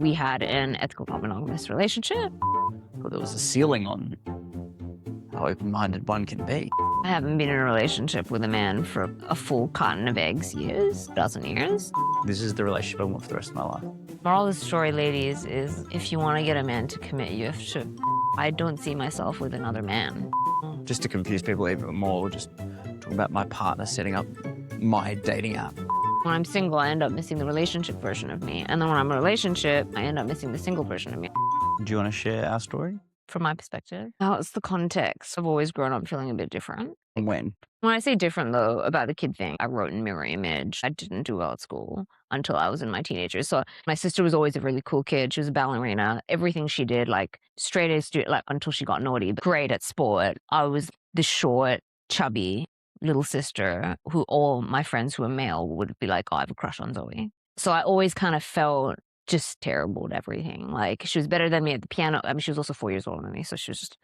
We had an ethical non-monogamous relationship. Well, there was a ceiling on how open-minded one can be. I haven't been in a relationship with a man for a full carton of eggs dozen years. This is the relationship I want for the rest of my life. Moral of the story, ladies, is if you want to get a man to commit, you have to. I don't see myself with another man. Just to confuse people even more, we'll just talk about my partner setting up my dating app. When I'm single, I end up missing the relationship version of me. And then when I'm in a relationship, I end up missing the single version of me. Do you want to share our story? From my perspective, it's the context. I've always grown up feeling a bit different. When? When I say different, though, about the kid thing, I wrote in mirror image. I didn't do well at school until I was in my teenagers. So my sister was always a really cool kid. She was a ballerina. Everything she did, like straight A student, like until she got naughty, but great at sport. I was the short, chubby little sister who all my friends who were male would be like, oh, I have a crush on Zoe. So I always kind of felt just terrible at everything. Like, she was better than me at the piano. I mean, she was also 4 years older than me, so she was just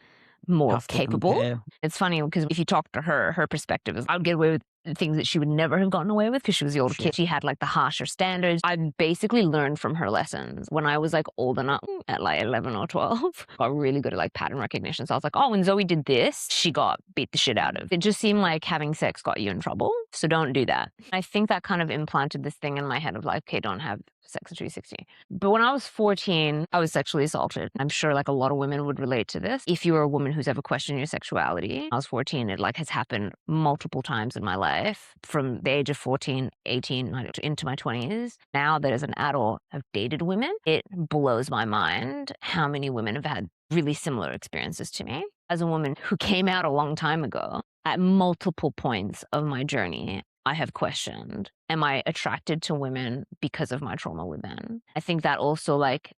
more Tough to capable. compare. It's funny because if you talk to her, her perspective is I would get away with things that she would never have gotten away with because she was the older kid. She had like the harsher standards. I basically learned from her lessons. When I was like old enough, at like 11 or 12, got really good at like pattern recognition. So I was like, oh, when Zoe did this, she got beat the shit out of. It just seemed like having sex got you in trouble. So don't do that. I think that kind of implanted this thing in my head of like, okay, don't have sex until you're 16. But when I was 14, I was sexually assaulted. I'm sure like a lot of women would relate to this. If you're a woman who's ever questioned your sexuality, I was 14, it like has happened multiple times in my life from the age of 14, 18, into my 20s. Now that as an adult I've dated women, it blows my mind how many women have had really similar experiences to me. As a woman who came out a long time ago, at multiple points of my journey, I have questioned, am I attracted to women because of my trauma with men? I think that also like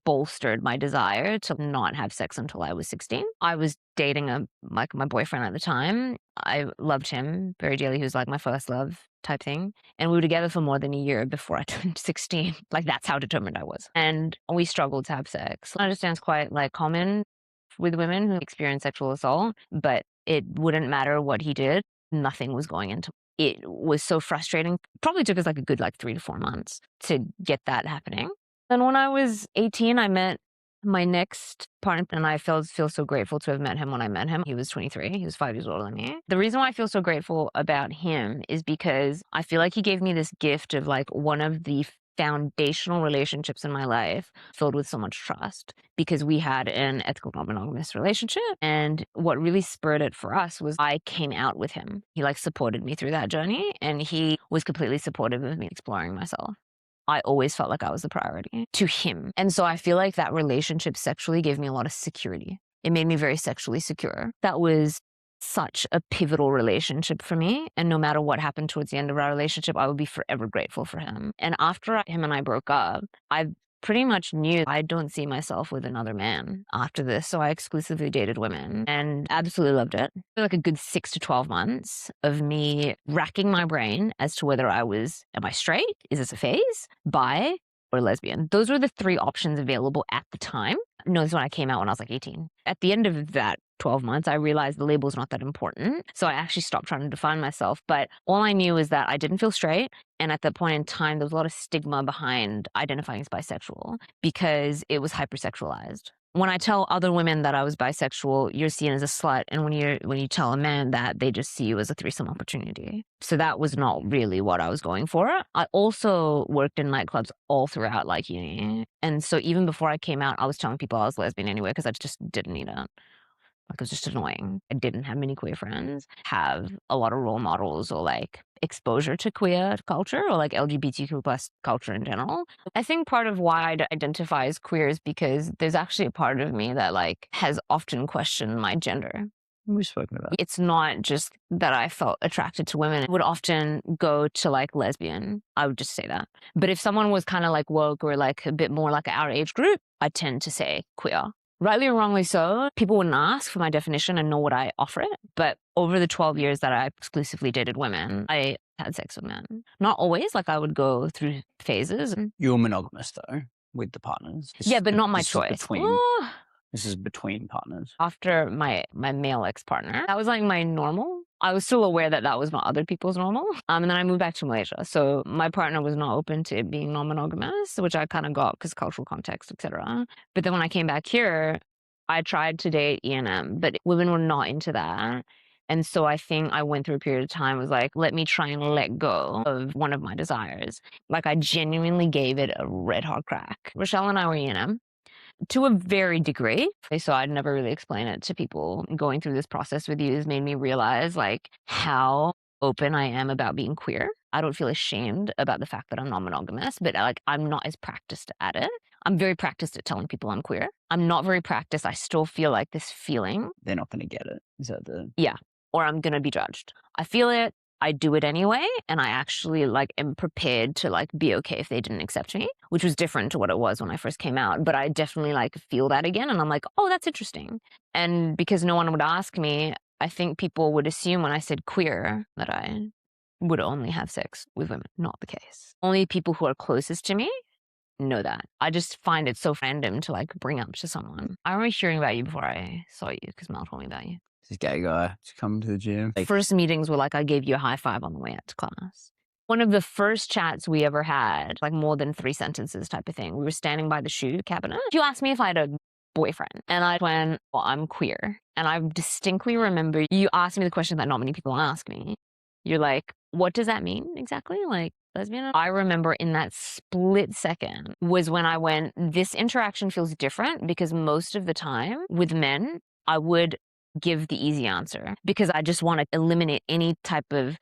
bolstered my desire to not have sex until I was 16. I was dating my boyfriend at the time. I loved him very dearly. He was like my first love type thing. And we were together for more than a year before I turned 16. Like, that's how determined I was. And we struggled to have sex. I understand it's quite like common with women who experience sexual assault, but it wouldn't matter what he did. Nothing was going into it. Was so frustrating. Probably took us like a good 3 to 4 months to get that happening. And when I was 18, I met my next partner, and I feel so grateful to have met him when I met him. He was 23. He was 5 years older than me. The reason why I feel so grateful about him is because I feel like he gave me this gift of like one of the foundational relationships in my life filled with so much trust, because we had an ethical non-monogamous relationship. And what really spurred it for us was I came out with him. He like supported me through that journey, and he was completely supportive of me exploring myself. I always felt like I was the priority to him. And so I feel like that relationship sexually gave me a lot of security. It made me very sexually secure. That was such a pivotal relationship for me. And no matter what happened towards the end of our relationship, I would be forever grateful for him. And after him and I broke up, I pretty much knew I don't see myself with another man after this. So I exclusively dated women and absolutely loved it. Like a good 6 to 12 months of me racking my brain as to whether am I straight? Is this a phase? Bi? Or lesbian? Those were the 3 options available at the time. No, this is when I came out when I was like 18. At the end of that 12 months, I realized the label's not that important. So I actually stopped trying to define myself. But all I knew is that I didn't feel straight. And at that point in time, there was a lot of stigma behind identifying as bisexual because it was hypersexualized. When I tell other women that I was bisexual, you're seen as a slut. And when you tell a man that, they just see you as a threesome opportunity. So that was not really what I was going for. I also worked in nightclubs all throughout like uni. And so even before I came out, I was telling people I was lesbian anyway because I just didn't need it. Like, it was just annoying. I didn't have many queer friends, have a lot of role models or like exposure to queer culture or like LGBTQ plus culture in general. I think part of why I identify as queer is because there's actually a part of me that like has often questioned my gender. We've spoken about it. It's not just that I felt attracted to women. It would often go to like lesbian. I would just say that. But if someone was kind of like woke or like a bit more like our age group, I tend to say queer. Rightly or wrongly so, people wouldn't ask for my definition and nor would I offer it. But over the 12 years that I exclusively dated women, I had sex with men. Not always, like I would go through phases. You're monogamous though, with the partners. Yeah, but not my choice. This is between partners. After my male ex-partner, that was like my normal I was still aware that that was not other people's normal. And then I moved back to Malaysia. So my partner was not open to being non-monogamous, which I kind of got because cultural context, etc. But then when I came back here, I tried to date E&M, but women were not into that. And so I think I went through a period of time, was like, let me try and let go of one of my desires. Like I genuinely gave it a red hot crack. Rochelle and I were E&M to a very degree. So I'd never really explain it to people. Going through this process with you has made me realize like how open I am about being queer. I don't feel ashamed about the fact that I'm non-monogamous, but like I'm not as practiced at it. I'm very practiced at telling people I'm queer. I'm not very practiced. I still feel like this feeling. They're not going to get it. Is that the... Yeah. Or I'm going to be judged. I feel it. I do it anyway, and I actually like am prepared to like be okay if they didn't accept me, which was different to what it was when I first came out. But I definitely like feel that again, and I'm like, oh, that's interesting. And because no one would ask me, I think people would assume when I said queer that I would only have sex with women. Not the case. Only people who are closest to me know that. I just find it so random to like bring up to someone. I remember hearing about you before I saw you because Mel told me about you. This gay guy to come to the gym. First meetings were like, I gave you a high five on the way out to class. One of the first chats we ever had, like more than 3 sentences type of thing, we were standing by the shoe cabinet. You asked me if I had a boyfriend, and I went, well, I'm queer. And I distinctly remember you asked me the question that not many people ask me. You're like, what does that mean exactly? Like, lesbian? I remember in that split second was when I went, this interaction feels different because most of the time with men, I would give the easy answer because I just want to eliminate any type of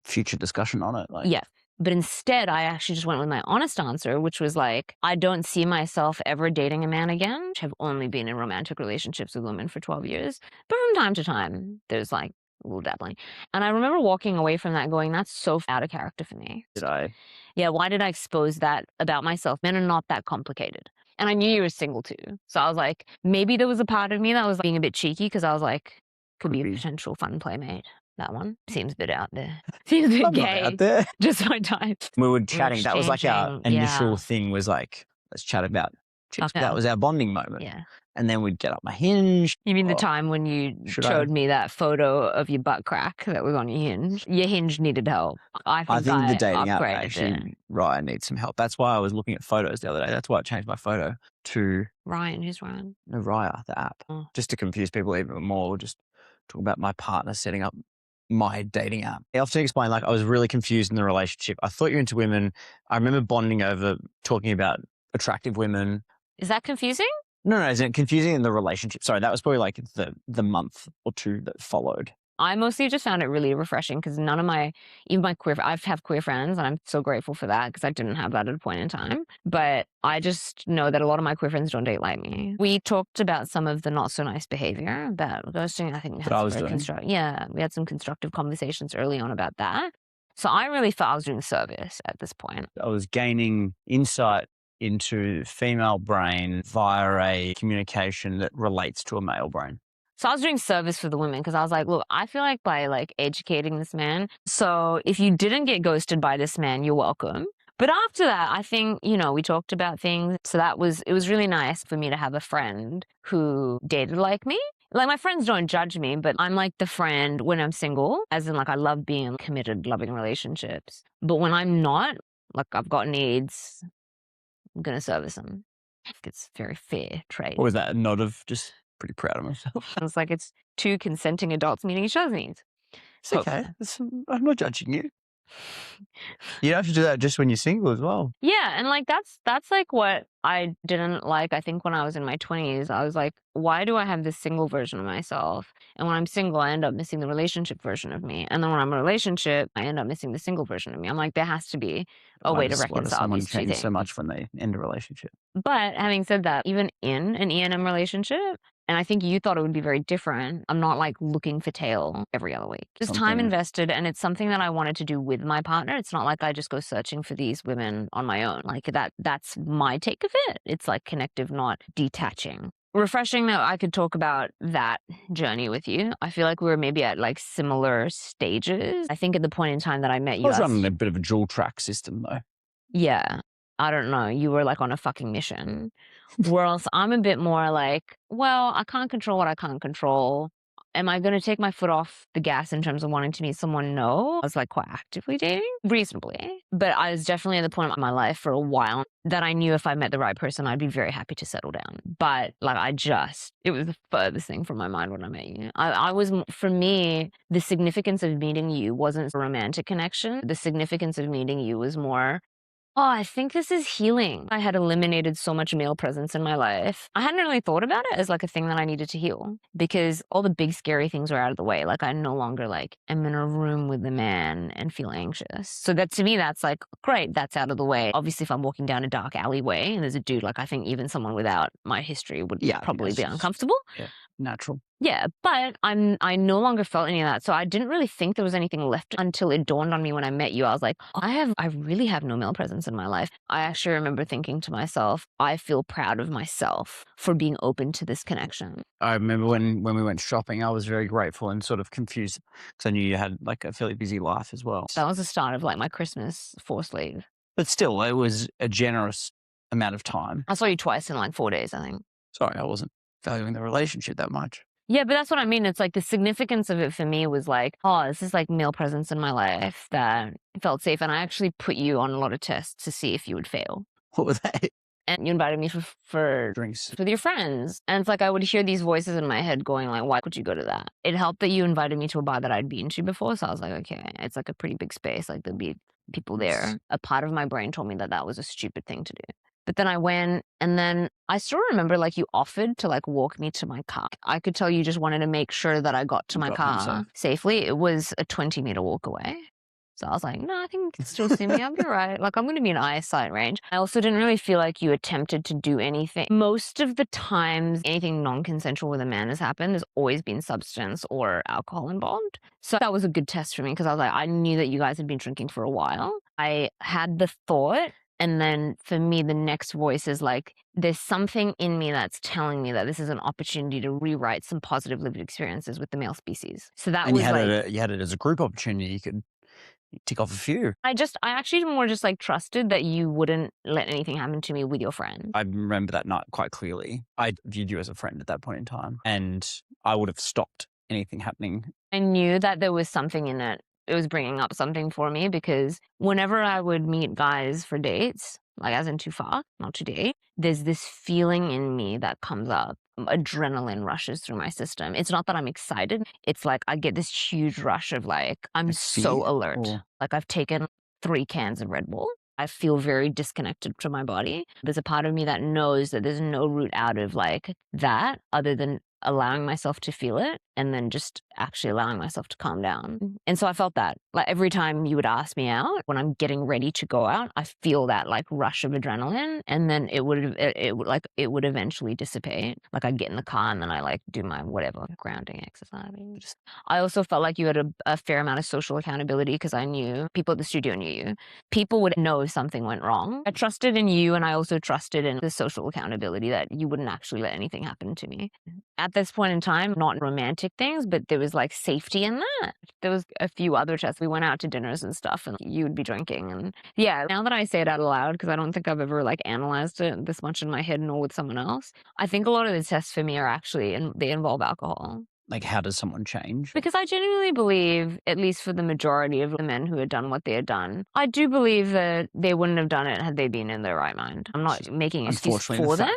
future discussion on it. Like. Yeah. But instead, I actually just went with my honest answer, which was like, I don't see myself ever dating a man again. I've only been in romantic relationships with women for 12 years. But from time to time, there's like a little dabbling. And I remember walking away from that going, that's so out of character for me. Did I? Yeah, why did I expose that about myself? Men are not that complicated. And I knew you were single too. So I was like, maybe there was a part of me that was being a bit cheeky because I was like, could be a potential fun playmate. That one seems a bit out there. Seems a bit I'm gay. not out there. Just my type. We were chatting. That was like our initial yeah. thing was like, let's chat about chicks. Okay. That was our bonding moment. Yeah. And then we'd get up my Hinge. You mean the time when you showed me that photo of your butt crack that was on your Hinge? Your Hinge needed help. I think the dating app actually, Ryan needs some help. That's why I was looking at photos the other day. That's why I changed my photo to Ryan. Who's Ryan? No, Raya, the app. Oh. Just to confuse people even more. We'll just talk about my partner setting up my dating app. I often explain, like, I was really confused in the relationship. I thought you were into women. I remember bonding over talking about attractive women. Is that confusing? No, isn't it confusing in the relationship? Sorry, that was probably like the month or two that followed. I mostly just found it really refreshing because none of even my queer, I have queer friends and I'm so grateful for that because I didn't have that at a point in time. But I just know that a lot of my queer friends don't date like me. We talked about some of the not so nice behavior about ghosting. I think we had we had some constructive conversations early on about that. So I really felt I was doing service at this point. I was gaining insight into female brain via a communication that relates to a male brain. So I was doing service for the women because I was like, look, I feel like by like educating this man. So if you didn't get ghosted by this man, you're welcome. But after that, I think, we talked about things. So it was really nice for me to have a friend who dated like me. Like my friends don't judge me, but I'm like the friend when I'm single, as in like I love being committed, loving relationships. But when I'm not, like I've got needs, I'm going to service them. It's very fair trade. Or was that a nod of just pretty proud of myself? It's like it's 2 consenting adults meeting each other's needs. It's okay. I'm not judging you. You don't have to do that just when you're single as well. Yeah, and like that's like what I didn't like. I think when I was in my 20s, I was like, why do I have this single version of myself? And when I'm single, I end up missing the relationship version of me. And then when I'm in a relationship, I end up missing the single version of me. I'm like, there has to be a way to reconcile these two things. So much when they end a relationship. But having said that, even in an E&M relationship, and I think you thought it would be very different. I'm not like looking for tail every other week. There's time invested and it's something that I wanted to do with my partner. It's not like I just go searching for these women on my own. Like that's my take of it. It's like connective, not detaching. Refreshing that I could talk about that journey with you. I feel like we were maybe at like similar stages. I think at the point in time that I met you. I was running a bit of a dual track system though. Yeah. I don't know, you were like on a fucking mission. Whereas I'm a bit more like, well, I can't control what I can't control. Am I going to take my foot off the gas in terms of wanting to meet someone? No. I was like quite actively dating, reasonably. But I was definitely at the point in my life for a while that I knew if I met the right person, I'd be very happy to settle down. But like it was the furthest thing from my mind when I met you. For me, the significance of meeting you wasn't a romantic connection. The significance of meeting you was more, oh, I think this is healing. I had eliminated so much male presence in my life. I hadn't really thought about it as like a thing that I needed to heal because all the big scary things were out of the way. Like I no longer like am in a room with a man and feel anxious. So that to me, that's like, great, that's out of the way. Obviously, if I'm walking down a dark alleyway and there's a dude, like I think even someone without my history would probably be uncomfortable. Yeah, natural. Yeah, but I no longer felt any of that. So I didn't really think there was anything left until it dawned on me when I met you. I was like, I really have no male presence in my life. I actually remember thinking to myself, I feel proud of myself for being open to this connection. I remember when we went shopping, I was very grateful and sort of confused because I knew you had like a fairly busy life as well. That was the start of like my Christmas forced leave. But still, it was a generous amount of time. I saw you twice in like 4 days, I think. Sorry, I wasn't valuing the relationship that much. Yeah, but that's what I mean. It's like the significance of it for me was like, oh, this is like male presence in my life that felt safe. And I actually put you on a lot of tests to see if you would fail. What were they? And you invited me for Drinks with your friends. And it's like I would hear these voices in my head going like, why would you go to that? It helped that you invited me to a bar that I'd been to before. So I was like, okay, it's like a pretty big space. Like there'll be people there. A part of my brain told me that that was a stupid thing to do. But then I went, and then I still remember like you offered to like walk me to my car. I could tell you just wanted to make sure that I got to my car safely. It was a 20-meter walk away. So I was like, no, I think you can still see me. I'll be right. Like I'm going to be in eyesight range. I also didn't really feel like you attempted to do anything. Most of the times anything non-consensual with a man has happened, there's always been substance or alcohol involved. So that was a good test for me because I was like, I knew that you guys had been drinking for a while. I had the thought. And then for me, the next voice is like, there's something in me that's telling me that this is an opportunity to rewrite some positive lived experiences with the male species. So that was you had it as a group opportunity. You could tick off a few. I actually more just like trusted that you wouldn't let anything happen to me with your friend. I remember that night quite clearly. I viewed you as a friend at that point in time, and I would have stopped anything happening. I knew that there was something in it. It was bringing up something for me because whenever I would meet guys for dates, like as in too far, not to date, there's this feeling in me that comes up. Adrenaline rushes through my system. It's not that I'm excited. It's like I get this huge rush of like, I'm so alert. Like I've taken 3 cans of Red Bull. I feel very disconnected from my body. There's a part of me that knows that there's no route out of like that other than allowing myself to feel it and then just actually allowing myself to calm down. And so I felt that like every time you would ask me out, when I'm getting ready to go out, I feel that like rush of adrenaline, and then it would eventually dissipate. Like I'd get in the car and then I like do my whatever grounding exercise. I also felt like you had a fair amount of social accountability because I knew people at the studio knew you. People would know if something went wrong. I trusted in you, and I also trusted in the social accountability that you wouldn't actually let anything happen to me. At this point in time, not romantic things, but there was like safety in that. There was a few other tests. We went out to dinners and stuff, and you would be drinking. And yeah, now that I say it out loud, because I don't think I've ever like analyzed it this much in my head nor with someone else, I think a lot of the tests for me are actually, and they involve alcohol. Like, how does someone change? Because I genuinely believe, at least for the majority of the men who had done what they had done, I do believe that they wouldn't have done it had they been in their right mind. I'm not making an excuse for them.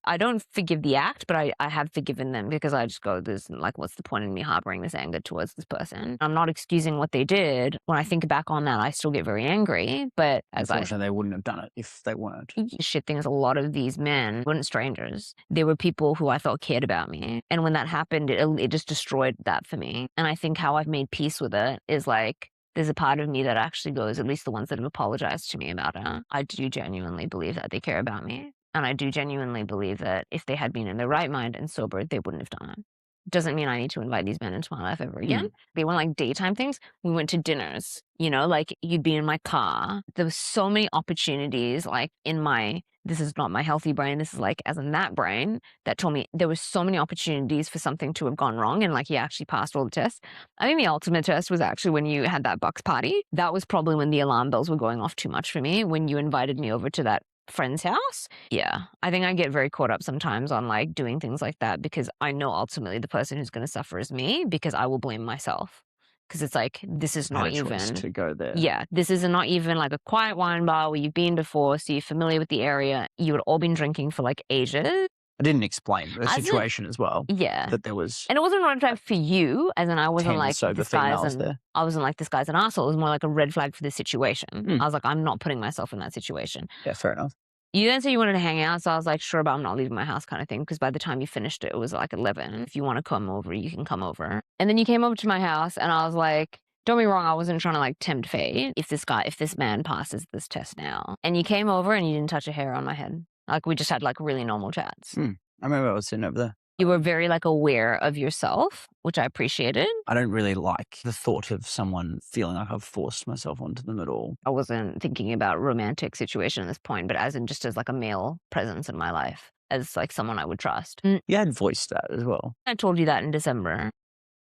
I don't forgive the act, but I have forgiven them because I just go, there's like, what's the point in me harboring this anger towards this person? I'm not excusing what they did. When I think back on that, I still get very angry. But unfortunately, they wouldn't have done it if they weren't. Shit things, a lot of these men weren't strangers. They were people who I thought cared about me. And when that happened, it just destroyed that for me. And I think how I've made peace with it is like, there's a part of me that actually goes, at least the ones that have apologized to me about it, I do genuinely believe that they care about me. And I do genuinely believe that if they had been in their right mind and sober, they wouldn't have done it. Doesn't mean I need to invite these men into my life ever again. They weren't like daytime things. We went to dinners, you know, like you'd be in my car. There was so many opportunities like in my, this is not my healthy brain, this is like as in that brain, that told me there were so many opportunities for something to have gone wrong, and like he actually passed all the tests. I think the ultimate test was actually when you had that Bucks party. That was probably when the alarm bells were going off too much for me, when you invited me over to that friend's house. Yeah, I think I get very caught up sometimes on like doing things like that because I know ultimately the person who's going to suffer is me because I will blame myself. Because it's like, this is I had not a choice even, to go there. yeah, this is not even like a quiet wine bar where you've been before, so you're familiar with the area. You had all been drinking for like ages. I didn't explain the As in- situation as well. Yeah. That there was And it wasn't a red flag for you, as in I wasn't 10 like, sober this guy's females an, there. I wasn't like, this guy's an asshole. It was more like a red flag for the situation. Mm. I was like, I'm not putting myself in that situation. Yeah, fair enough. You then said you wanted to hang out, so I was like, sure, but I'm not leaving my house kind of thing. Because by the time you finished it, it was like 11. If you want to come over, you can come over. And then you came over to my house, and I was like, don't be wrong, I wasn't trying to like tempt fate. If this man passes this test now, and you came over and you didn't touch a hair on my head, like we just had like really normal chats. I remember I was sitting over there. You were very like aware of yourself, which I appreciated. I don't really like the thought of someone feeling like I've forced myself onto them at all. I wasn't thinking about romantic situation at this point, but as in just as like a male presence in my life, as like someone I would trust. You had voiced that as well. I told you that in December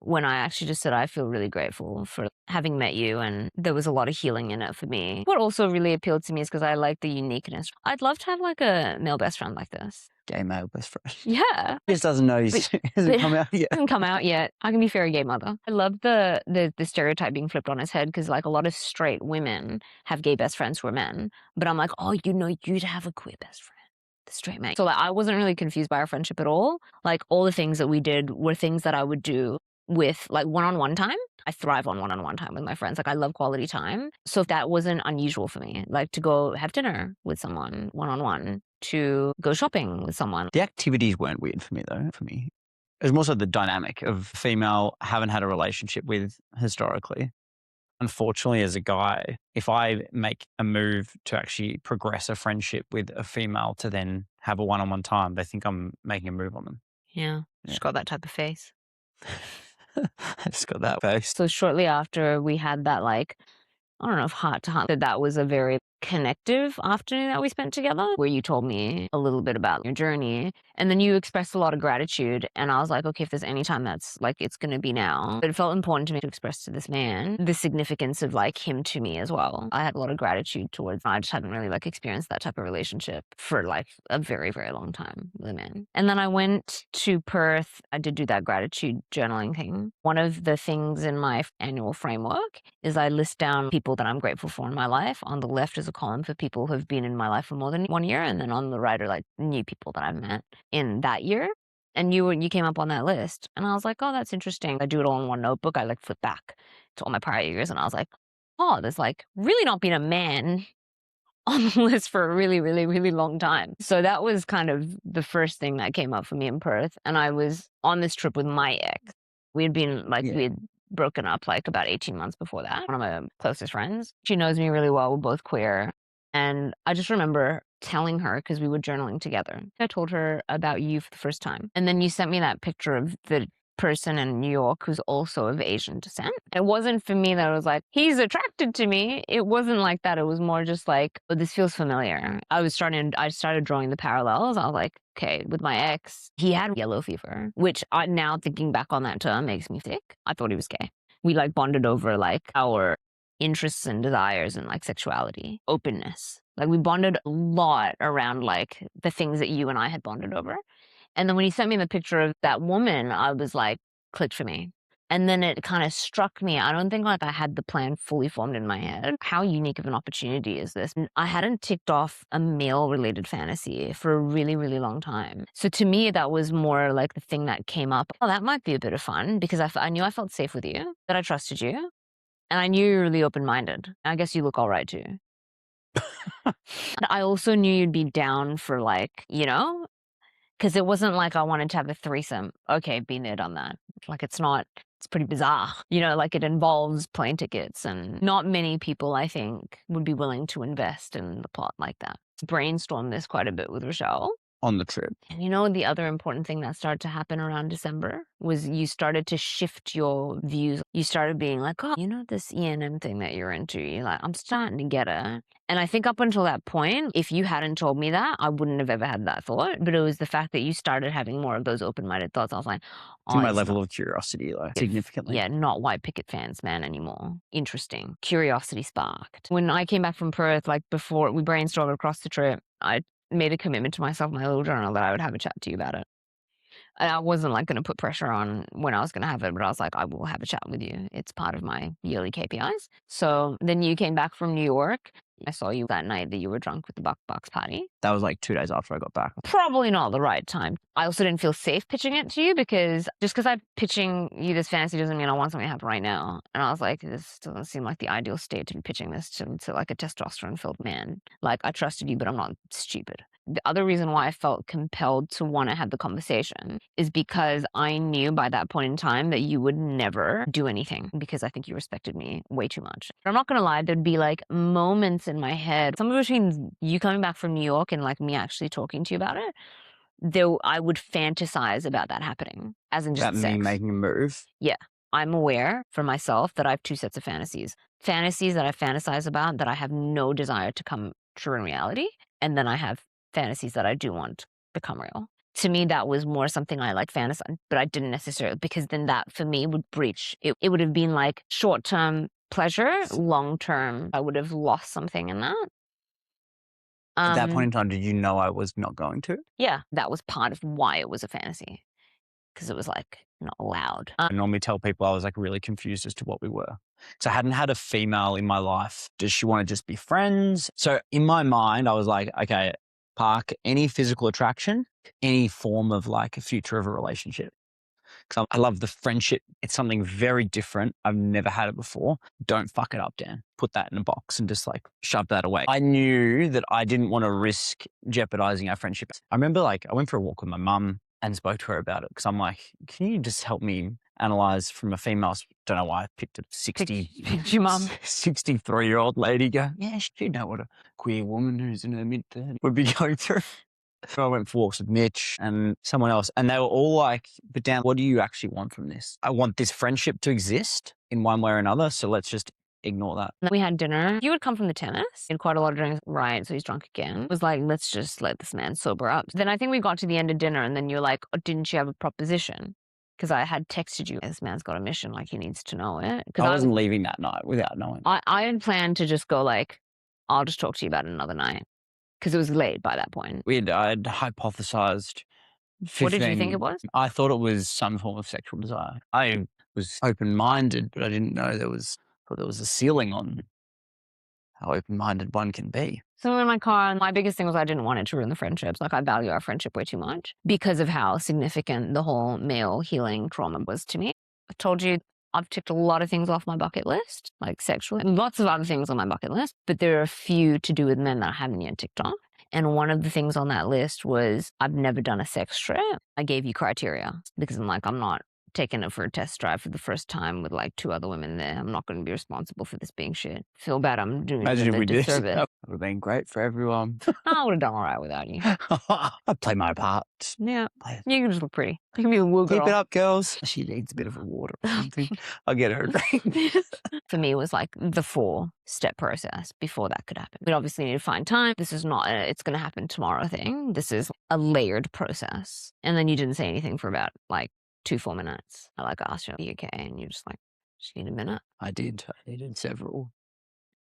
when I actually just said I feel really grateful for having met you, and there was a lot of healing in it for me. What also really appealed to me is because I like the uniqueness. I'd love to have like a male best friend like this. Gay male best friend. Yeah. He just doesn't know he's hasn't come out yet. Hasn't come out yet. I can be fairy gay mother. I love the stereotype being flipped on its head because like a lot of straight women have gay best friends who are men. But I'm like, oh, you know, you'd have a queer best friend. The straight man. So like I wasn't really confused by our friendship at all. Like all the things that we did were things that I would do with like one-on-one time. I thrive on one-on-one time with my friends. Like I love quality time. So if that wasn't unusual for me, like to go have dinner with someone one-on-one, to go shopping with someone. The activities weren't weird for me though. For me, it was more so the dynamic of female I haven't had a relationship with historically. Unfortunately, as a guy, if I make a move to actually progress a friendship with a female to then have a one-on-one time, they think I'm making a move on them. Yeah. Just got that type of face. I just got that face. So shortly after we had that, like, I don't know if heart to heart, that was a very connective afternoon that we spent together, where you told me a little bit about your journey, and then you expressed a lot of gratitude, and I was like, okay, if there's any time that's like it's going to be now. But it felt important to me to express to this man the significance of like him to me as well. I had a lot of gratitude towards, I just hadn't really like experienced that type of relationship for like a very, very long time with a man. And then I went to Perth. I did do that gratitude journaling thing. One of the things in my annual framework is I list down people that I'm grateful for in my life. On the left is a column for people who have been in my life for more than 1 year, and then on the right are like new people that I've met in that year. And you came up on that list, and I was like, oh, that's interesting. I do it all in one notebook. I like flip back to all my prior years, and I was like, oh, there's like really not been a man on the list for a really, really, really long time. So that was kind of the first thing that came up for me in Perth. And I was on this trip with my ex. We had been like, we had broken up like about 18 months before that. One of my closest friends. She knows me really well. We're both queer. And I just remember telling her, because we were journaling together, I told her about you for the first time. And then you sent me that picture of the person in New York who's also of Asian descent. It wasn't for me that it was like, he's attracted to me. It wasn't like that. It was more just like, oh, this feels familiar. I started drawing the parallels. I was like, okay, with my ex, he had yellow fever, which now thinking back on that term makes me sick. I thought he was gay. We like bonded over like our interests and desires and like sexuality, openness. Like we bonded a lot around like the things that you and I had bonded over. And then when he sent me the picture of that woman, I was like, clicked for me. And then it kind of struck me. I don't think like I had the plan fully formed in my head. How unique of an opportunity is this? I hadn't ticked off a male-related fantasy for a really, really long time. So to me, that was more like the thing that came up. Oh, that might be a bit of fun because I knew I felt safe with you, that I trusted you. And I knew you were really open-minded. I guess you look all right too. I also knew you'd be down for like, you know, because it wasn't like I wanted to have a threesome. Okay, been there, done that. Like it's pretty bizarre. You know, like it involves plane tickets and not many people, I think, would be willing to invest in the plot like that. Brainstormed this quite a bit with Rochelle. on the trip. And you know, the other important thing that started to happen around December was you started to shift your views. You started being like, oh, you know, this E&M thing that you're into, you're like, I'm starting to get it. And I think up until that point, if you hadn't told me that, I wouldn't have ever had that thought. But it was the fact that you started having more of those open-minded thoughts. I was like, To oh, my it's level not, of curiosity, like significantly. yeah, not white picket fans, man, anymore. Interesting. Curiosity sparked. When I came back from Perth, like before we brainstormed across the trip, I made a commitment to myself in my little journal that I would have a chat to you about it. And I wasn't like going to put pressure on when I was going to have it, but I was like, I will have a chat with you. It's part of my yearly KPIs. So then you came back from New York. I saw you that night that you were drunk with the Bucks party. That was like 2 days after I got back. Probably not the right time. I also didn't feel safe pitching it to you because just because I'm pitching you this fantasy doesn't mean I want something to happen right now. And I was like, this doesn't seem like the ideal state to be pitching this to like a testosterone-filled man. Like, I trusted you, but I'm not stupid. The other reason why I felt compelled to want to have the conversation is because I knew by that point in time that you would never do anything because I think you respected me way too much. But I'm not going to lie, there'd be like moments in my head, somewhere between you coming back from New York and like me actually talking to you about it, though I would fantasize about that happening, as in just About sex. me making a move. Yeah. I'm aware for myself that I have 2 sets of fantasies. Fantasies that I fantasize about that I have no desire to come true in reality. And then I have fantasies that I do want to become real. To me, that was more something I like fantasize, but I didn't necessarily, because then that for me would breach. It would have been like short-term pleasure, long-term, I would have lost something in that. At that point in time, did you know I was not going to? Yeah, that was part of why it was a fantasy. Because it was like not allowed. I normally tell people I was like really confused as to what we were. So I hadn't had a female in my life. Does she want to just be friends? So in my mind, I was like, okay, park any physical attraction, any form of like a future of a relationship. Because I love the friendship. It's something very different. I've never had it before. Don't fuck it up, Dan. Put that in a box and just like shove that away. I knew that I didn't want to risk jeopardizing our friendship. I remember like I went for a walk with my mum and spoke to her about it because I'm like, can you just help me analyze from a female? Don't know why I picked a 'Picked your mum. 63-year-old lady. Go, yeah, she'd know what a queer woman who's in her mid-30s would be going through. So I went for walks with Mitch and someone else, and they were all like, but Dan, what do you actually want from this? I want this friendship to exist in one way or another, so let's just ignore that. We had dinner. You would come from the tennis. He had quite a lot of drinks, right? So he's drunk again. It was like, let's just let this man sober up. Then I think we got to the end of dinner, and then you're like, oh, didn't you have a proposition? Because I had texted you, this man's got a mission, like he needs to know it. I wasn't leaving that night without knowing. I had planned to just go like, I'll just talk to you about it another night. Because it was late by that point. I had hypothesized 15. What did you think it was? I thought it was some form of sexual desire. I was open-minded, but I didn't know there was a ceiling on how open-minded one can be. So we were in my car, and my biggest thing was I didn't want it to ruin the friendships. Like, I value our friendship way too much because of how significant the whole male healing trauma was to me. I told you I've ticked a lot of things off my bucket list, like sexually, and lots of other things on my bucket list, but there are a few to do with men that I haven't yet ticked off. And one of the things on that list was I've never done a sex trip. I gave you criteria because I'm like, I'm not taking it for a test drive for the first time with like 2 other women there. I'm not going to be responsible for this being shit. Feel bad I'm doing Imagine if a we did. disservice. That would have been great for everyone. I would have done all right without you. I play my part. Yeah, you can just look pretty. You can be a woo girl. Keep it up, girls. She needs a bit of a water or something. I'll get her a drink. For me, it was like the 4-step process before that could happen. We obviously need to find time. This is not it's going to happen tomorrow thing. This is a layered process. And then you didn't say anything for about like 2-4 minutes. I like asked you, are you okay? And you're just like, just need a minute. I did. I needed several.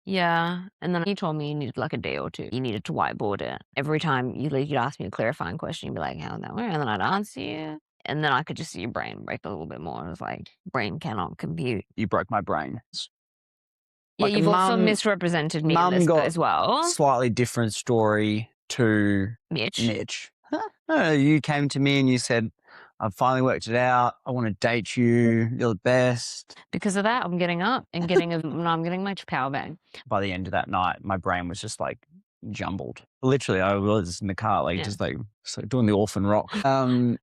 Yeah. And then you told me you needed like a day or 2. You needed to whiteboard it. Every time you'd ask me a clarifying question, you'd be like, how'd that work? And then I'd answer you. And then I could just see your brain break a little bit more. It was like, brain cannot compute. You broke my brain. Yeah, you've also misrepresented me in this got as well. Slightly different story to Mitch. No, you came to me and you said, I've finally worked it out. I want to date you. You're the best. Because of that, I'm getting up and I'm getting my power back. By the end of that night, my brain was just like jumbled. Literally, I was in the car, like just like doing the orphan rock.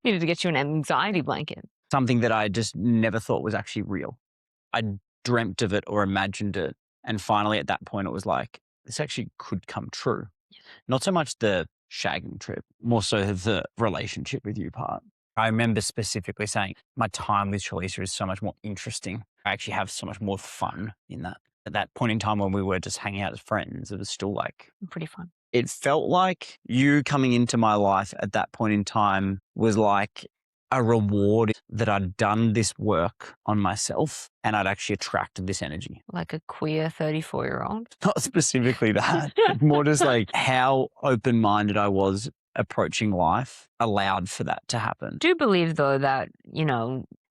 Needed to get you an anxiety blanket. Something that I just never thought was actually real. I dreamt of it or imagined it. And finally, at that point, it was like, this actually could come true. Not so much the shagging trip, more so the relationship with you part. I remember specifically saying my time with Shalisa is so much more interesting. I actually have so much more fun in that. At that point in time when we were just hanging out as friends, it was still like Pretty fun. it felt like you coming into my life at that point in time was like a reward that I'd done this work on myself and I'd actually attracted this energy. Like a queer 34-year-old? Not specifically that, more just like how open-minded I was approaching life allowed for that to happen. I do believe, though, that,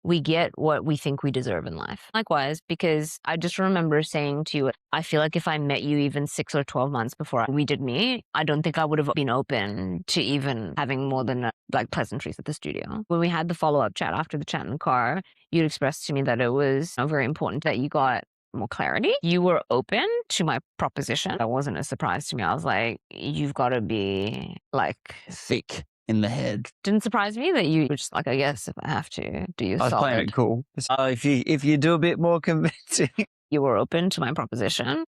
we get what we think we deserve in life. Likewise, because I just remember saying to you, I feel like if I met you even 6 or 12 months before we did meet, I don't think I would have been open to even having more than like pleasantries at the studio. When we had the follow-up chat after the chat in the car, you'd expressed to me that it was very important that you got more clarity. You were open to my proposition. That wasn't a surprise to me. I was like, you've got to be like thick in the head. Didn't surprise me that you were just like, I guess if I have to do you I was solid. playing it cool. If you do a bit more convincing. You were open to my proposition,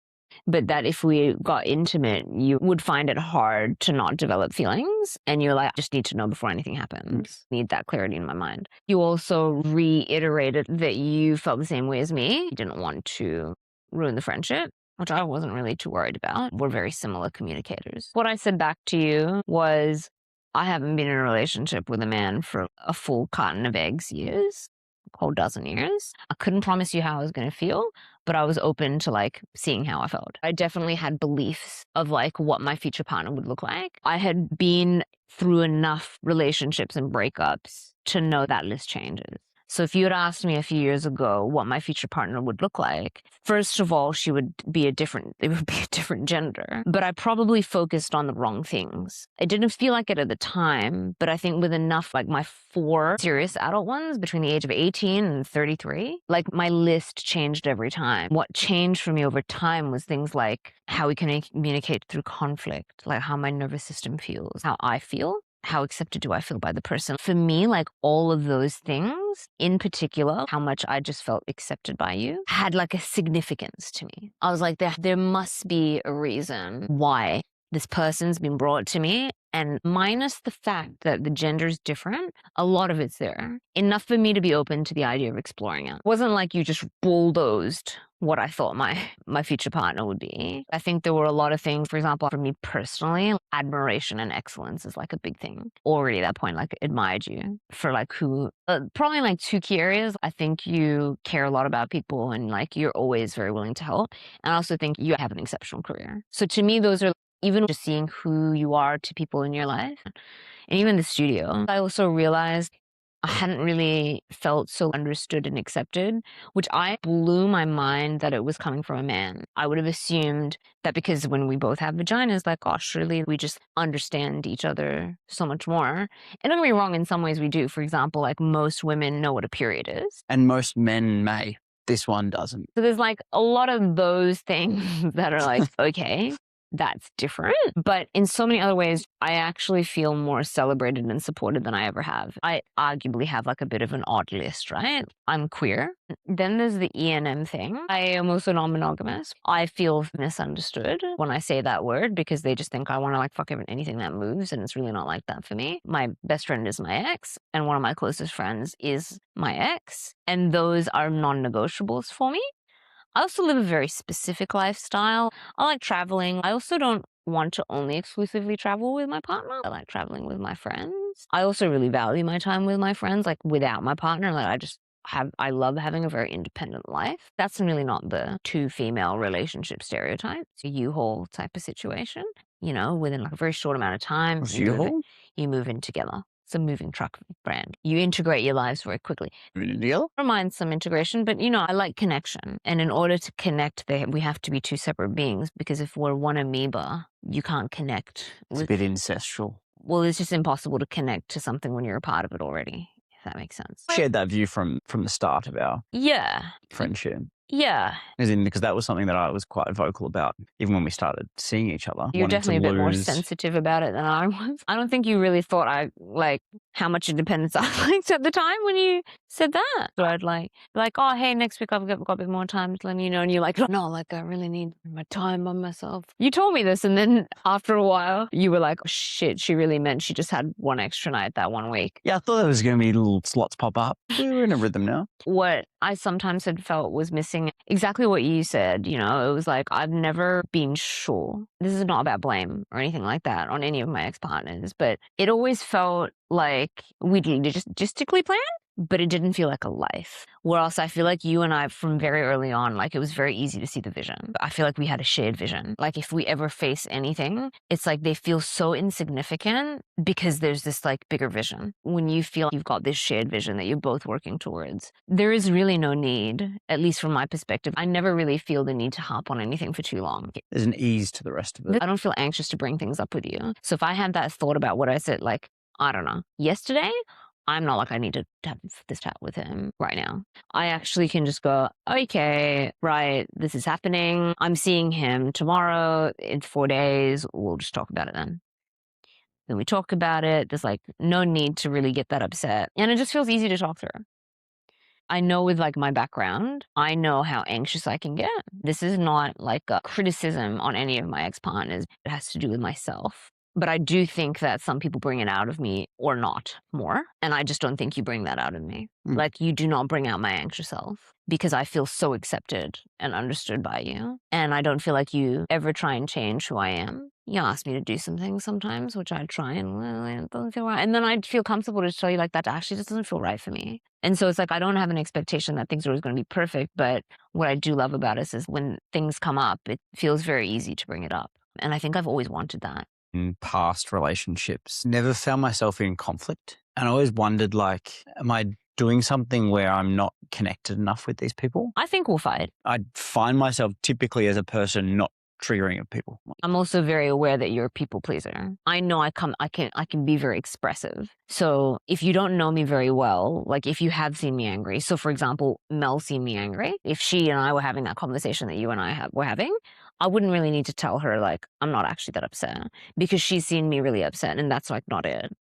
but that if we got intimate, you would find it hard to not develop feelings. And you're like, I just need to know before anything happens. Need that clarity in my mind. You also reiterated that you felt the same way as me. You didn't want to ruin the friendship, which I wasn't really too worried about. We're very similar communicators. What I said back to you was, I haven't been in a relationship with a man for a full carton of eggs years, a whole dozen years. I couldn't promise you how I was going to feel, but I was open to like seeing how I felt. I definitely had beliefs of like what my future partner would look like. I had been through enough relationships and breakups to know that list changes. So if you had asked me a few years ago what my future partner would look like, first of all, it would be a different gender. But I probably focused on the wrong things. I didn't feel like it at the time, but I think with enough, like my 4 serious adult ones between the age of 18 and 33, like my list changed every time. What changed for me over time was things like how we can communicate through conflict, like how my nervous system feels, how I feel. How accepted do I feel by the person? For me, like all of those things, in particular, how much I just felt accepted by you, had like a significance to me. I was like, there must be a reason why this person's been brought to me. And minus the fact that the gender is different, a lot of it's there. Enough for me to be open to the idea of exploring it. It wasn't like you just bulldozed what I thought my future partner would be. I think there were a lot of things, for example, for me personally, admiration and excellence is like a big thing. Already at that point, like admired you for like probably like 2 key areas. I think you care a lot about people and like you're always very willing to help. And I also think you have an exceptional career. So to me, those are even just seeing who you are to people in your life and even the studio. I also realized I hadn't really felt so understood and accepted, which I blew my mind that it was coming from a man. I would have assumed that because when we both have vaginas, like, oh, surely we just understand each other so much more. And don't get me wrong, in some ways we do. For example, like most women know what a period is. And most men may. This one doesn't. So there's like a lot of those things that are like, okay, that's different. But in so many other ways, I actually feel more celebrated and supported than I ever have. I arguably have like a bit of an odd list, right? I'm queer. Then there's the E&M thing. I am also non-monogamous. I feel misunderstood when I say that word because they just think I want to like fuck anything that moves, and it's really not like that for me. My best friend is my ex, and one of my closest friends is my ex, and those are non-negotiables for me. I also live a very specific lifestyle. I like traveling. I also don't want to only exclusively travel with my partner. I like traveling with my friends. I also really value my time with my friends, like without my partner. Like I love having a very independent life. That's really not the 2 female relationship stereotype. It's a U-Haul type of situation, within like a very short amount of time. What's U-Haul? You move in together. It's a moving truck brand. You integrate your lives very quickly. Moving together? I don't mind some integration, but I like connection. And in order to connect, we have to be 2 separate beings, because if we're one amoeba, you can't connect. It's a bit incestual. Well, it's just impossible to connect to something when you're a part of it already, if that makes sense. Shared that view from the start of our friendship. Yeah. As in, because that was something that I was quite vocal about, even when we started seeing each other. You're wanting to definitely a bit more lose- sensitive about it than I was. I don't think you really thought I like how much independence I liked at the time when you said that. So I'd like, oh, hey, next week I've got a bit more time to let you know. And you're like, no, like I really need my time by myself. You told me this. And then after a while, you were like, oh, shit, she really meant she just had one extra night that 1 week. Yeah, I thought there was going to be little slots pop up. We're in a rhythm now. What I sometimes had felt was missing, exactly what you said, you know, it was like, I've never been sure. This is not about blame or anything like that on any of my ex-partners, but it always felt like we logistically planned, but it didn't feel like a life. Whereas I feel like you and I, from very early on, like it was very easy to see the vision. I feel like we had a shared vision. Like if we ever face anything, it's like they feel so insignificant because there's this like bigger vision. When you feel you've got this shared vision that you're both working towards, there is really no need, at least from my perspective. I never really feel the need to harp on anything for too long. There's an ease to the rest of it. I don't feel anxious to bring things up with you. So if I had that thought about what I said, like, I don't know, yesterday, I'm not like I need to have this chat with him right now. I actually can just go, okay, right, this is happening. I'm seeing him tomorrow in 4 days. We'll just talk about it then. Then we talk about it. There's like no need to really get that upset. And it just feels easy to talk through. I know with like my background, I know how anxious I can get. This is not like a criticism on any of my ex-partners. It has to do with myself. But I do think that some people bring it out of me or not more. And I just don't think you bring that out of me. Like you do not bring out my anxious self because I feel so accepted and understood by you. And I don't feel like you ever try and change who I am. You ask me to do some things sometimes, which I try and well, it doesn't feel right. And then I'd feel comfortable to tell you like that actually just doesn't feel right for me. And so it's like I don't have an expectation that things are always going to be perfect. But what I do love about us is when things come up, it feels very easy to bring it up. And I think I've always wanted that. In past relationships, never found myself in conflict. And I always wondered, like, am I doing something where I'm not connected enough with these people? I think we'll fight. I find myself typically as a person not triggering of people. I'm also very aware that you're a people pleaser. I know I can be very expressive. So if you don't know me very well, like if you have seen me angry, so for example, Mel seen me angry, if she and I were having that conversation that you and I were having, I wouldn't really need to tell her like, I'm not actually that upset because she's seen me really upset and that's like not it.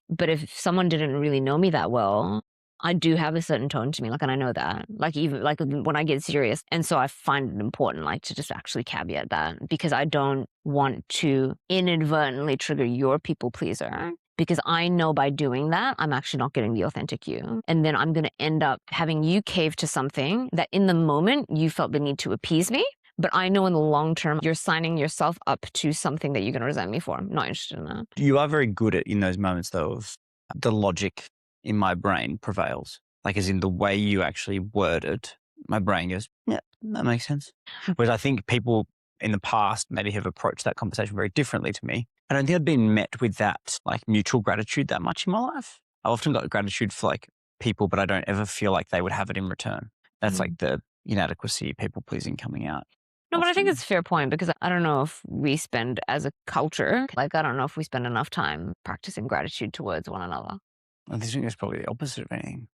But if someone didn't really know me that well, I do have a certain tone to me, like, and I know that, like, even like when I get serious. And so I find it important, like, to just actually caveat that because I don't want to inadvertently trigger your people pleaser because I know by doing that, I'm actually not getting the authentic you. And then I'm going to end up having you cave to something that in the moment you felt the need to appease me. But I know in the long term, you're signing yourself up to something that you're going to resent me for. I'm not interested in that. You are very good at, in those moments, though, of the logic in my brain prevails. Like, as in the way you actually word it, my brain goes, yeah, that makes sense. Whereas I think people in the past maybe have approached that conversation very differently to me. I don't think I've been met with that, like, mutual gratitude that much in my life. I've often got gratitude for, like, people, but I don't ever feel like they would have it in return. That's like the inadequacy, people pleasing coming out. No, but I think it's a fair point because I don't know if we spend as a culture, like I don't know if we spend enough time practicing gratitude towards one another. I think it's probably the opposite of anything.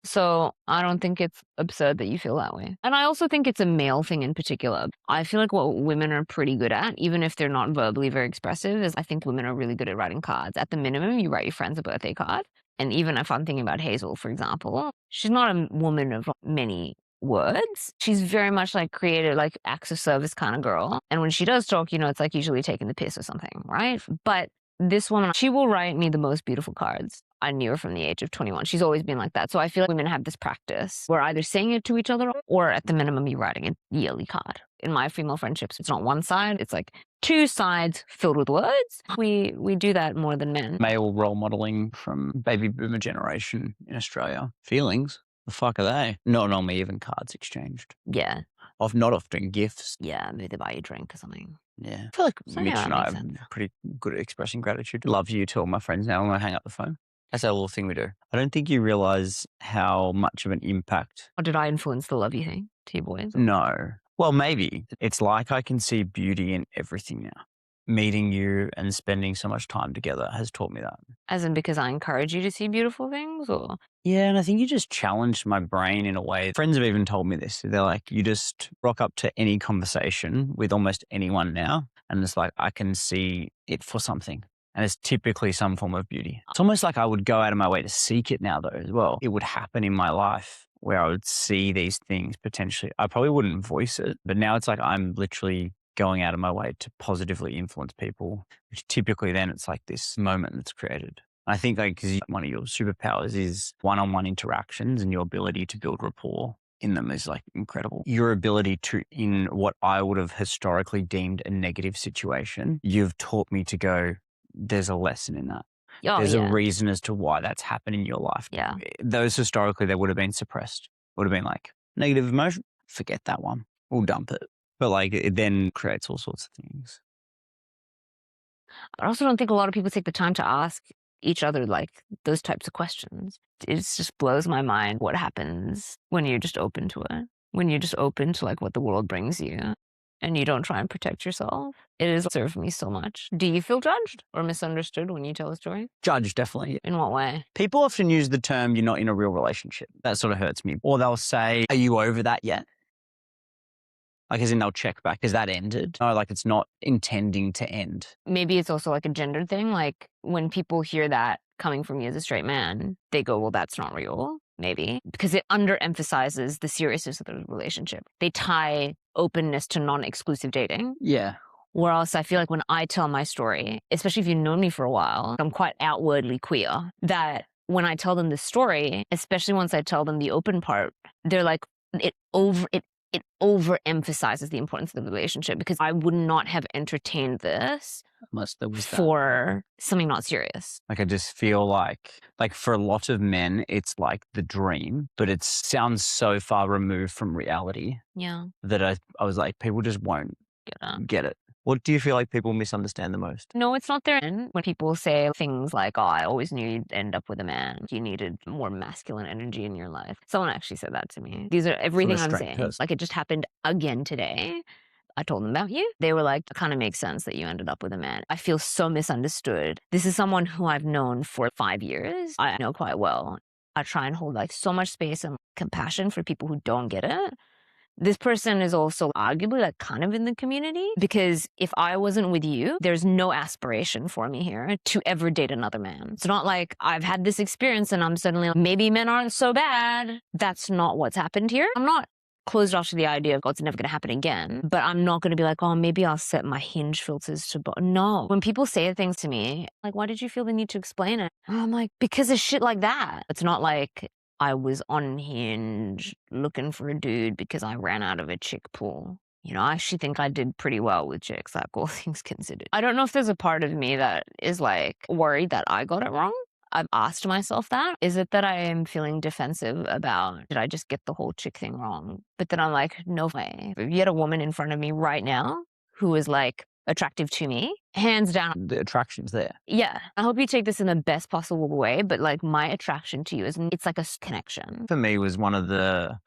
So I don't think it's absurd that you feel that way. And I also think it's a male thing in particular. I feel like what women are pretty good at, even if they're not verbally very expressive, is I think women are really good at writing cards. At the minimum, you write your friends a birthday card. And even if I'm thinking about Hazel, for example, she's not a woman of many words. She's very much like creative, like acts of service kind of girl. And when she does talk, you know, it's like usually taking the piss or something, right? But this woman, she will write me the most beautiful cards. I knew her from the age of 21. She's always been like that. So I feel like women have this practice where either saying it to each other or at the minimum you're writing a yearly card. In my female friendships, it's not one side, it's like two sides filled with words. We do that more than men. Male role modeling from baby boomer generation in Australia. Feelings, the fuck are they? Not normally even cards exchanged. Yeah. Not often gifts. Yeah, maybe they buy you a drink or something. Yeah. I feel like So, Mitch yeah, and that I makes are sense. pretty good at expressing gratitude. Love you to all my friends now. I'm going to hang up the phone. That's a little thing we do. I don't think you realize how much of an impact. Or did I influence the love you thing to your boys? No. Well, maybe. It's like I can see beauty in everything now. meeting you and spending so much time together has taught me that. As in because I encourage you to see beautiful things, or? Yeah, and I think you just challenged my brain in a way. Friends have even told me this. They're like, you just rock up to any conversation with almost anyone now, and it's like, I can see it for something. And it's typically some form of beauty. It's almost like I would go out of my way to seek it now, though, as well. It would happen in my life where I would see these things potentially. I probably wouldn't voice it, but now it's like I'm literally going out of my way to positively influence people, which typically then it's like this moment that's created. I think like because one of your superpowers is one-on-one interactions, and your ability to build rapport in them is like incredible. Your ability to, in what I would have historically deemed a negative situation, you've taught me to go, there's a lesson in that. Oh, There's yeah. a reason as to why that's happened in your life. Yeah. Those historically, they would have been suppressed. Would have been like negative emotion, forget that one. We'll dump it. But like it then creates all sorts of things. I also don't think a lot of people take the time to ask each other like those types of questions. It just blows my mind what happens when you're just open to it, when you're just open to like what the world brings you and you don't try and protect yourself. It has served me so much. Do you feel judged or misunderstood when you tell a story? Judge, definitely. In what way? People often use the term, you're not in a real relationship. That sort of hurts me. Or they'll say, are you over that yet? Like, as in they'll check back. Has that ended? No, like it's not intending to end. Maybe it's also like a gender thing. Like when people hear that coming from you as a straight man, they go, well, that's not real. Maybe because it underemphasizes the seriousness of the relationship. They tie openness to non-exclusive dating. Yeah. Whereas I feel like when I tell my story, especially if you've known me for a while, I'm quite outwardly queer, that when I tell them the story, especially once I tell them the open part, they're like, it overemphasizes the importance of the relationship, because I would not have entertained this Unless there was for something not serious. Like, I just feel like for a lot of men, it's like the dream, but it sounds so far removed from reality. Yeah. That I was like, people just won't get it. What do you feel like people misunderstand the most? No, it's not their end. When people say things like, oh, I always knew you'd end up with a man. You needed more masculine energy in your life. Someone actually said that to me. These are everything I'm saying. Like, it just happened again today. I told them about you. They were like, it kind of makes sense that you ended up with a man. I feel so misunderstood. This is someone who I've known for 5 years. I know quite well. I try and hold like so much space and compassion for people who don't get it. This person is also arguably like kind of in the community, because if I wasn't with you, there's no aspiration for me here to ever date another man. It's not like I've had this experience and I'm suddenly like, maybe men aren't so bad. That's not what's happened here. I'm not closed off to the idea of, oh, it's never going to happen again, but I'm not going to be like, oh, maybe I'll set my hinge filters to no. When people say things to me, like, why did you feel the need to explain it? And I'm like, because of shit like that. It's not like I was on Hinge looking for a dude because I ran out of a chick pool. You know, I actually think I did pretty well with chicks, like all things considered. I don't know if there's a part of me that is like worried that I got it wrong. I've asked myself that. Is it that I am feeling defensive about, did I just get the whole chick thing wrong? But then I'm like, no way. If you had a woman in front of me right now who is like attractive to me, hands down, the attraction's there. Yeah. I hope you take this in the best possible way, but like my attraction to you it's like a connection. For me, was one of the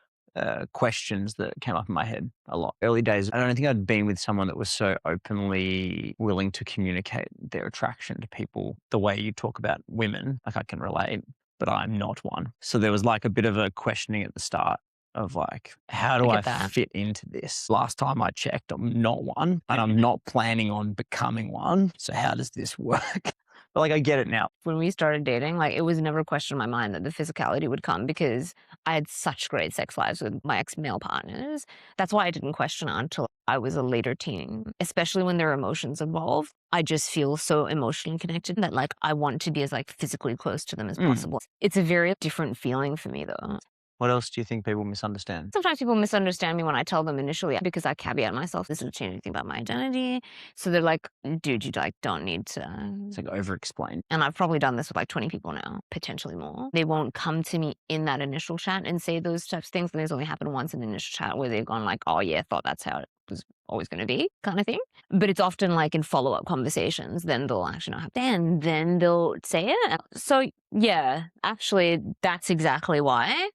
questions that came up in my head a lot. Early days, I don't think I'd been with someone that was so openly willing to communicate their attraction to people the way you talk about women. Like, I can relate, but I'm not one. So there was like a bit of a questioning at the start of like, how do I fit into this? Last time I checked, I'm not one, and I'm not planning on becoming one. So how does this work? But like, I get it now. When we started dating, like, it was never a question in my mind that the physicality would come, because I had such great sex lives with my ex-male partners. That's why I didn't question it until I was a later teen, especially when there are emotions involved. I just feel so emotionally connected that like I want to be as like physically close to them as possible. It's a very different feeling for me though. What else do you think people misunderstand? Sometimes people misunderstand me when I tell them initially, because I caveat myself, this doesn't change anything about my identity. So they're like, dude, you like don't need to. It's like over-explain. And I've probably done this with like 20 people now, potentially more. They won't come to me in that initial chat and say those types of things. And it's only happened once in the initial chat where they've gone like, oh yeah, I thought that's how it was always going to be, kind of thing. But it's often like in follow-up conversations, then they'll actually not have and then they'll say it. So yeah, actually that's exactly why.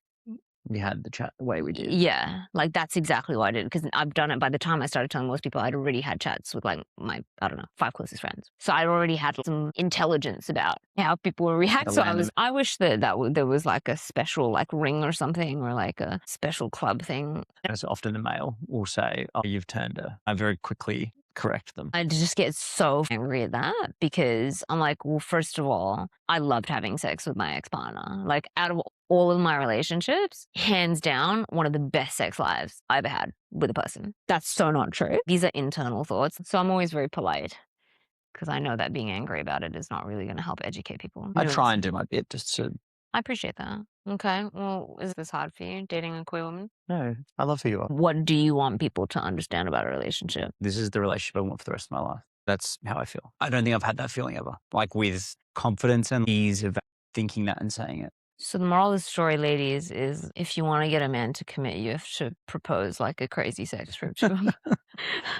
We had the chat the way we did. Yeah, like that's exactly what I did, because I've done it. By the time I started telling most people, I'd already had chats with like my, I don't know, 5 closest friends. So I already had some intelligence about how people will react. So I wish that there was like a special like ring or something, or like a special club thing. As often the male will say, "Oh, you've turned her." I very quickly correct them. I just get so angry at that, because I'm like, well, first of all, I loved having sex with my ex-partner. Like, out of all of my relationships, hands down, one of the best sex lives I ever had with a person. That's so not true. These are internal thoughts. So I'm always very polite, because I know that being angry about it is not really going to help educate people. I try and do my bit just to. I appreciate that. Okay. Well, is this hard for you, dating a queer woman? No, I love who you are. What do you want people to understand about a relationship? This is the relationship I want for the rest of my life. That's how I feel. I don't think I've had that feeling ever. Like, with confidence and ease of thinking that and saying it. So the moral of the story, ladies, is if you want to get a man to commit, you have to propose like a crazy sex trip to him.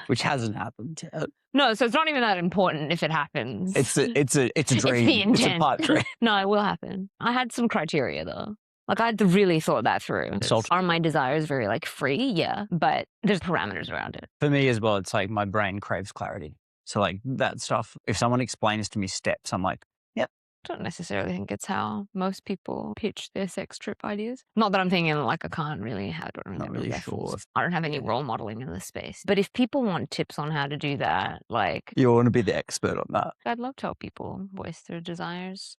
Which hasn't happened yet. No, so it's not even that important if it happens. It's a dream. It's the It's a intent. pipe dream. No, it will happen. I had some criteria though. Like, I really thought that through. Are my desires very like free? Yeah, but there's parameters around it. For me as well, it's like my brain craves clarity. So like that stuff, if someone explains to me steps, I'm like, yep. I don't necessarily think it's how most people pitch their sex trip ideas. Not that I'm thinking like I don't really Not really sure. I don't have any role modeling in this space. But if people want tips on how to do that, like, You want to be the expert on that. I'd love to help people voice their desires.